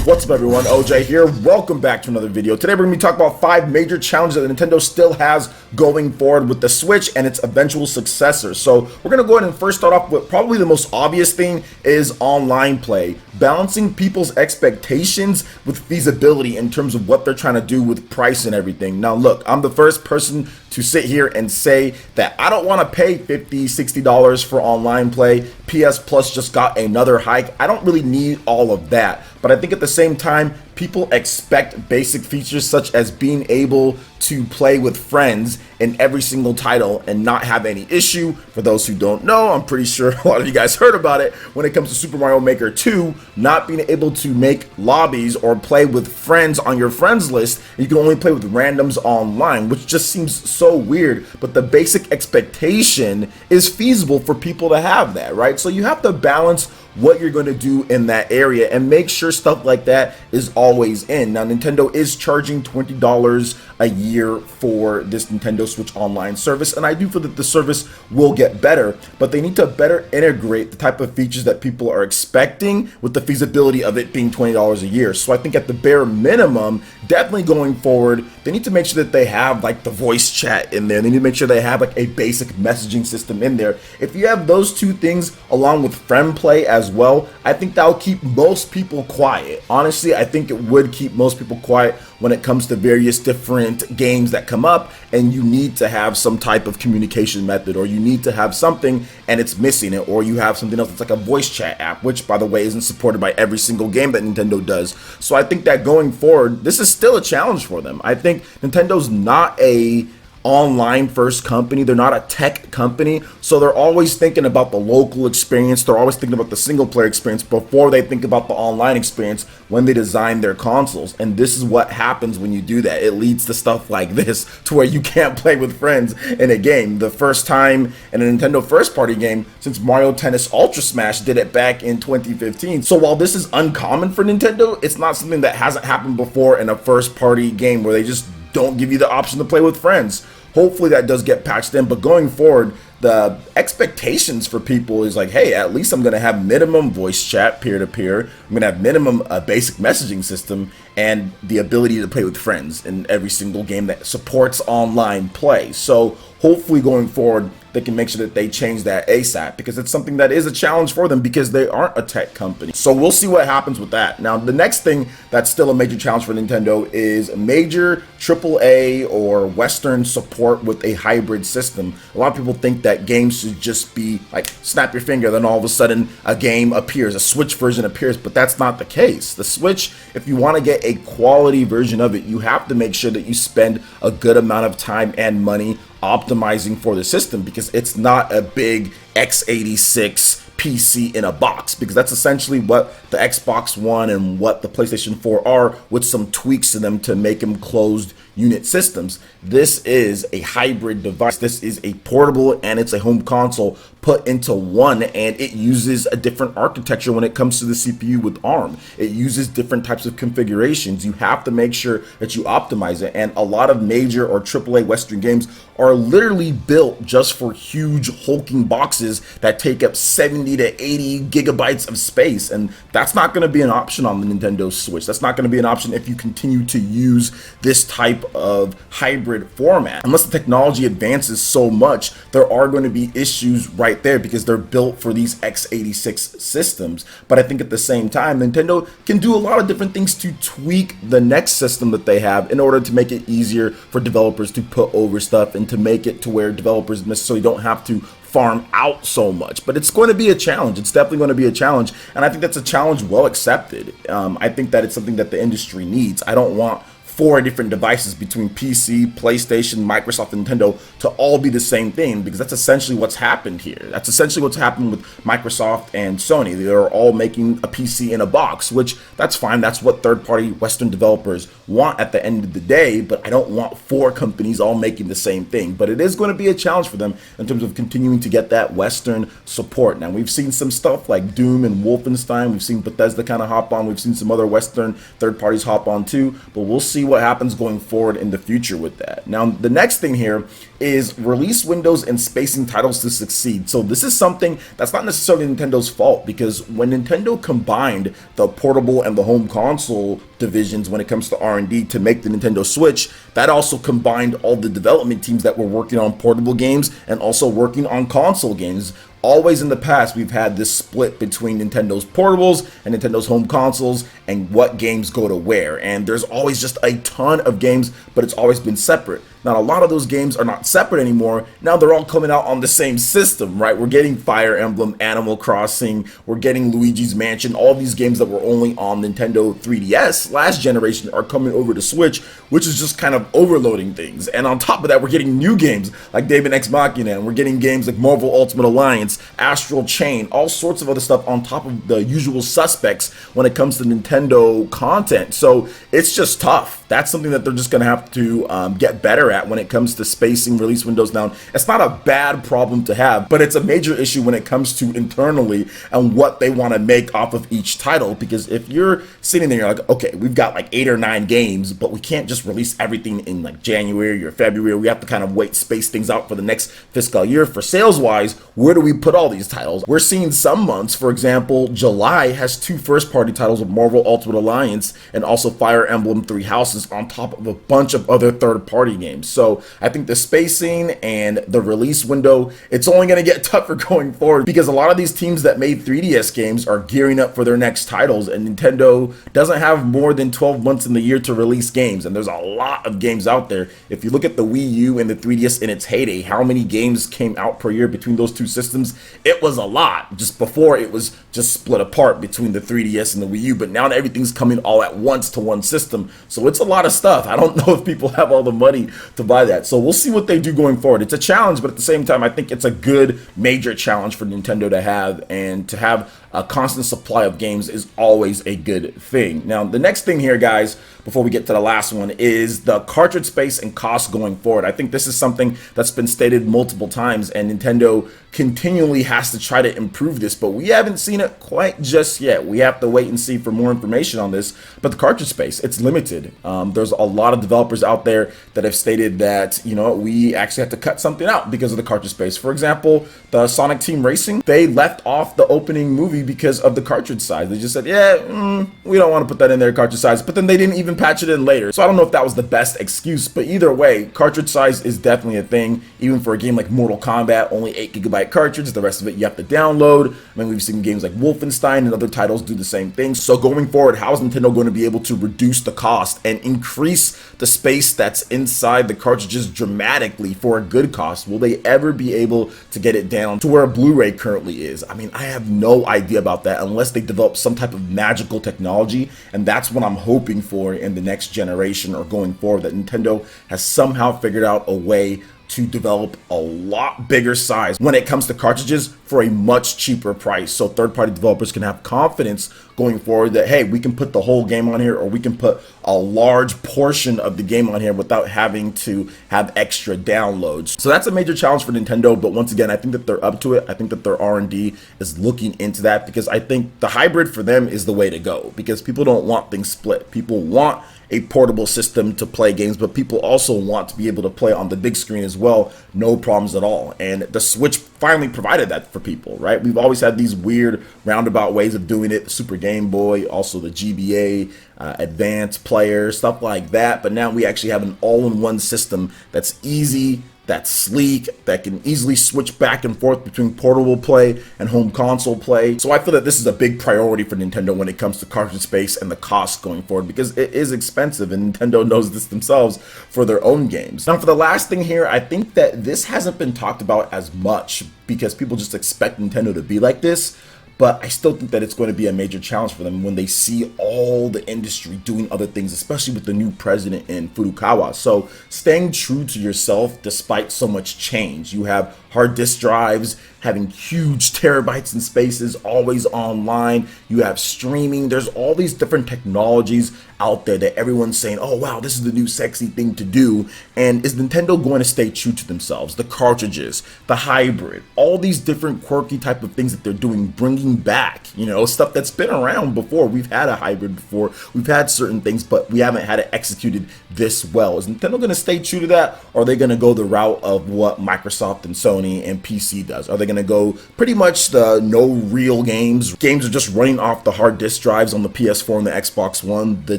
What's up everyone, OJ here. Welcome back to another video. Today we're going to be talking about 5 major challenges that Nintendo still has going forward with the Switch and its eventual successor. So we're going to go ahead and first start off with probably the most obvious thing is online play. Balancing people's expectations with feasibility in terms of what they're trying to do with price and everything. Now look, I'm the first person to sit here and say that I don't want to pay $50, $60 for online play. PS Plus just got another hike. I don't really need all of that. But I think at the same time, people expect basic features such as being able to play with friends in every single title and not have any issue. For those who don't know, I'm pretty sure a lot of you guys heard about it when it comes to Super Mario Maker 2, not being able to make lobbies or play with friends on your friends list. You can only play with randoms online, which just seems so weird, but the basic expectation is feasible for people to have that, right? So you have to balance what you're going to do in that area and make sure stuff like that is always in. Now Nintendo is charging $20 a year for this Nintendo Switch Online service, and I do feel that the service will get better, but they need to better integrate the type of features that people are expecting with the feasibility of it being $20 a year. So I think at the bare minimum, definitely going forward, they need to make sure that they have like the voice chat in there. They need to make sure they have like a basic messaging system in there. If you have those two things along with friend play as well, I think that'll keep most people quiet. Honestly, I think it would keep most people quiet when it comes to various different games that come up and you need to have some type of communication method, or you need to have something and it's missing it, or you have something else that's like a voice chat app, which by the way isn't supported by every single game that Nintendo does. So I think that going forward, this is still a challenge for them. I think Nintendo's not a online first company. They're not a tech company, so they're always thinking about the local experience. They're always thinking about the single player experience before they think about the online experience when they design their consoles. And this is what happens when you do that. It leads to stuff like this, to where you can't play with friends in a game. The first time in a Nintendo first party game since Mario Tennis Ultra Smash did it back in 2015. So while this is uncommon for Nintendo, it's not something that hasn't happened before in a first party game where they just don't give you the option to play with friends. Hopefully that does get patched in, but going forward, the expectations for people is like, hey, at least I'm going to have minimum voice chat peer-to-peer. I'm going to have minimum basic messaging system and the ability to play with friends in every single game that supports online play. So hopefully going forward, they can make sure that they change that ASAP, because it's something that is a challenge for them because they aren't a tech company. So we'll see what happens with that. Now, the next thing that's still a major challenge for Nintendo is major AAA or Western support with a hybrid system. A lot of people think that games should just be like snap your finger, then all of a sudden a game appears, a Switch version appears, but that's not the case. The Switch, if you want to get a quality version of it, you have to make sure that you spend a good amount of time and money optimizing for the system, because it's not a big x86 PC in a box, because that's essentially what the Xbox One and what the PlayStation 4 are, with some tweaks to them to make them closed unit systems. This is a hybrid device. This is a portable and it's a home console put into one, and it uses a different architecture when it comes to the CPU with ARM. It uses different types of configurations. You have to make sure that you optimize it, and a lot of major or AAA Western games are literally built just for huge hulking boxes that take up 70 to 80 gigabytes of space, and that's not going to be an option on the Nintendo Switch. That's not going to be an option if you continue to use this type of hybrid format. Unless the technology advances so much, there are going to be issues right there because they're built for these x86 systems. But I think at the same time, Nintendo can do a lot of different things to tweak the next system that they have in order to make it easier for developers to put over stuff and to make it to where developers necessarily don't have to farm out so much. But it's going to be a challenge. It's definitely going to be a challenge, and I think that's a challenge well accepted. I think that it's something that the industry needs. I don't want 4 different devices between PC, PlayStation, Microsoft, and Nintendo to all be the same thing, because that's essentially what's happened here. That's essentially what's happened with Microsoft and Sony. They're all making a PC in a box, which that's fine. That's what third-party Western developers want at the end of the day, but I don't want 4 companies all making the same thing. But it is going to be a challenge for them in terms of continuing to get that Western support. Now, we've seen some stuff like Doom and Wolfenstein. We've seen Bethesda kind of hop on. We've seen some other Western third parties hop on too, but we'll see see what happens going forward in the future with that. Now, the next thing here is release windows and spacing titles to succeed. So this is something that's not necessarily Nintendo's fault, because when Nintendo combined the portable and the home console divisions when it comes to R&D to make the Nintendo Switch, that also combined all the development teams that were working on portable games and also working on console games. Always in the past, we've had this split between Nintendo's portables and Nintendo's home consoles and what games go to where. And there's always just a ton of games, but it's always been separate. Now, a lot of those games are not separate anymore. Now they're all coming out on the same system, right? We're getting Fire Emblem, Animal Crossing, we're getting Luigi's Mansion. All these games that were only on Nintendo 3DS last generation are coming over to Switch, which is just kind of overloading things. And on top of that, we're getting new games like David Ex Machina, and we're getting games like Marvel Ultimate Alliance, Astral Chain, all sorts of other stuff on top of the usual suspects when it comes to Nintendo content. So it's just tough. That's something that they're just going to have to get better at when it comes to spacing release windows down. It's not a bad problem to have, but it's a major issue when it comes to internally and what they want to make off of each title. Because if you're sitting there, you're like, okay, we've got like 8 or 9 games, but we can't just release everything in like January or February. We have to kind of space things out for the next fiscal year. For sales wise, where do we put all these titles? We're seeing some months, for example, July has 2 first-party titles with Marvel Ultimate Alliance and also Fire Emblem 3 Houses on top of a bunch of other third-party games. So I think the spacing and the release window, it's only going to get tougher going forward, because a lot of these teams that made 3DS games are gearing up for their next titles, and Nintendo doesn't have more than 12 months in the year to release games, and there's a lot of games out there. If you look at the Wii U and the 3DS in its heyday, how many games came out per year between those two systems? It was a lot. Just before, it was just split apart between the 3DS and the Wii U, but now everything's coming all at once to one system, so it's a lot of stuff. I don't know if people have all the money to buy that, so we'll see what they do going forward. It's a challenge, but at the same time, I think it's a good major challenge for Nintendo to have, and to have a constant supply of games is always a good thing. Now, the next thing here, guys, before we get to the last one, is the cartridge space and cost going forward. I think this is something that's been stated multiple times, and Nintendo continually has to try to improve this, but we haven't seen it quite just yet. We have to wait and see for more information on this. But the cartridge space, it's limited. There's a lot of developers out there that have stated that, you know, we actually have to cut something out because of the cartridge space. For example, the Sonic Team Racing, they left off the opening movie because of the cartridge size. They just said, yeah, we don't want to put that in there, cartridge size, but then they didn't even patch it in later. So I don't know if that was the best excuse, but either way, cartridge size is definitely a thing. Even for a game like Mortal Kombat, only 8GB cartridge, the rest of it you have to download. I mean, we've seen games like Wolfenstein and other titles do the same thing. So going forward, how is Nintendo going to be able to reduce the cost and increase the space that's inside the cartridges dramatically for a good cost? Will they ever be able to get it down to where a Blu-ray currently is? I mean, I have no idea about that unless they develop some type of magical technology, and that's what I'm hoping for in the next generation or going forward, that Nintendo has somehow figured out a way to develop a lot bigger size when it comes to cartridges for a much cheaper price, so third-party developers can have confidence going forward that, hey, we can put the whole game on here, or we can put a large portion of the game on here without having to have extra downloads. So that's a major challenge for Nintendo, but once again, I think that they're up to it. I think that their R&D is looking into that, because I think the hybrid for them is the way to go, because people don't want things split. People want a portable system to play games, but people also want to be able to play on the big screen as well, no problems at all. And the Switch finally provided that for people, right? We've always had these weird roundabout ways of doing it, the Super Game Boy, also the GBA, Advanced Player, stuff like that, but now we actually have an all-in-one system that's easy, that's sleek, that can easily switch back and forth between portable play and home console play. So I feel that this is a big priority for Nintendo when it comes to cartridge space and the cost going forward, because it is expensive, and Nintendo knows this themselves for their own games. Now, for the last thing here, I think that this hasn't been talked about as much because people just expect Nintendo to be like this. But I still think that it's going to be a major challenge for them when they see all the industry doing other things, especially with the new president in Furukawa. So staying true to yourself despite so much change. You have hard disk drives having huge terabytes in spaces, always online. You have streaming. There's all these different technologies out there that everyone's saying, oh wow, this is the new sexy thing to do. And is Nintendo going to stay true to themselves? The cartridges, the hybrid, all these different quirky type of things that they're doing, bringing back, you know, stuff that's been around before. We've had a hybrid before, we've had certain things, but we haven't had it executed this well. Is Nintendo going to stay true to that, or are they going to go the route of what Microsoft and Sony and PC does? Are they going to go pretty much the no real games? Games are just running off the hard disk drives on the PS4 and the Xbox One. The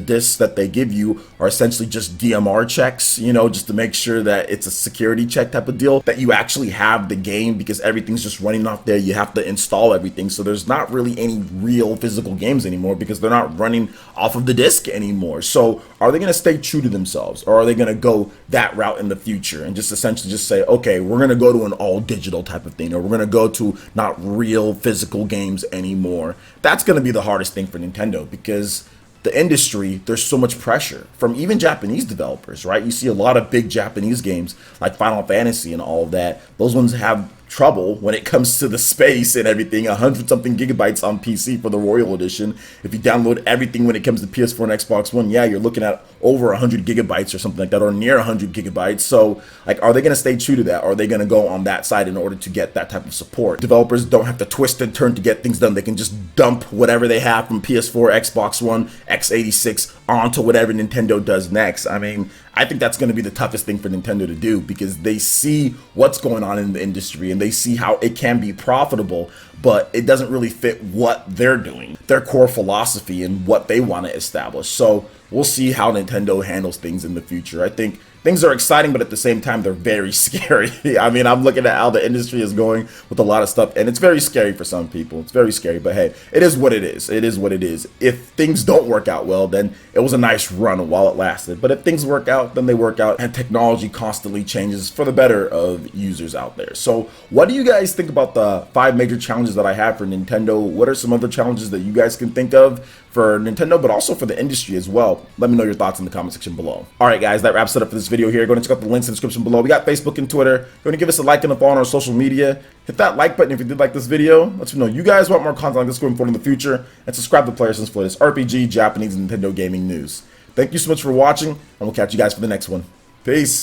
discs that they give you are essentially just DMR checks, you know, just to make sure that it's a security check type of deal, that you actually have the game, because everything's just running off there. You have to install everything. So there's not really any real physical games anymore because they're not running off of the disc anymore. So are they going to stay true to themselves, or are they going to go that route in the future and just essentially just say, okay, we're going to go to an all digital type of thing, or we're going to go to not real physical games anymore? That's going to be the hardest thing for Nintendo, because the industry, there's so much pressure from even Japanese developers, right? You see a lot of big Japanese games like Final Fantasy and all of that. Those ones have trouble when it comes to the space and everything. 100-something gigabytes on PC for the Royal Edition. If you download everything when it comes to PS4 and Xbox One, yeah, you're looking at over 100 gigabytes or something like that, or near 100 gigabytes. So, like, are they going to stay true to that? Or are they going to go on that side in order to get that type of support? Developers don't have to twist and turn to get things done. They can just dump whatever they have from PS4, Xbox One, x86 onto whatever Nintendo does next. I mean, I think that's going to be the toughest thing for Nintendo to do, because they see what's going on in the industry and they see how it can be profitable, but it doesn't really fit what they're doing, their core philosophy and what they want to establish. So we'll see how Nintendo handles things in the future. I think things are exciting, but at the same time, they're very scary. I mean, I'm looking at how the industry is going with a lot of stuff, and it's very scary for some people. It's very scary, but hey, it is what it is. It is what it is. If things don't work out well, then it was a nice run while it lasted. But if things work out, then they work out, and technology constantly changes for the better of users out there. So what do you guys think about the 5 major challenges that I have for Nintendo? What are some other challenges that you guys can think of for Nintendo, but also for the industry as well? Let me know your thoughts in the comment section below. All right, guys, that wraps it up for this video here. Go and check out the links in the description below. We got Facebook and Twitter. Go and give us a like and a follow on our social media. Hit that like button if you did like this video. Let me know you guys want more content like this going forward in the future. And subscribe to PlayerEssence for this RPG, Japanese, and Nintendo gaming news. Thank you so much for watching, and we'll catch you guys for the next one. Peace.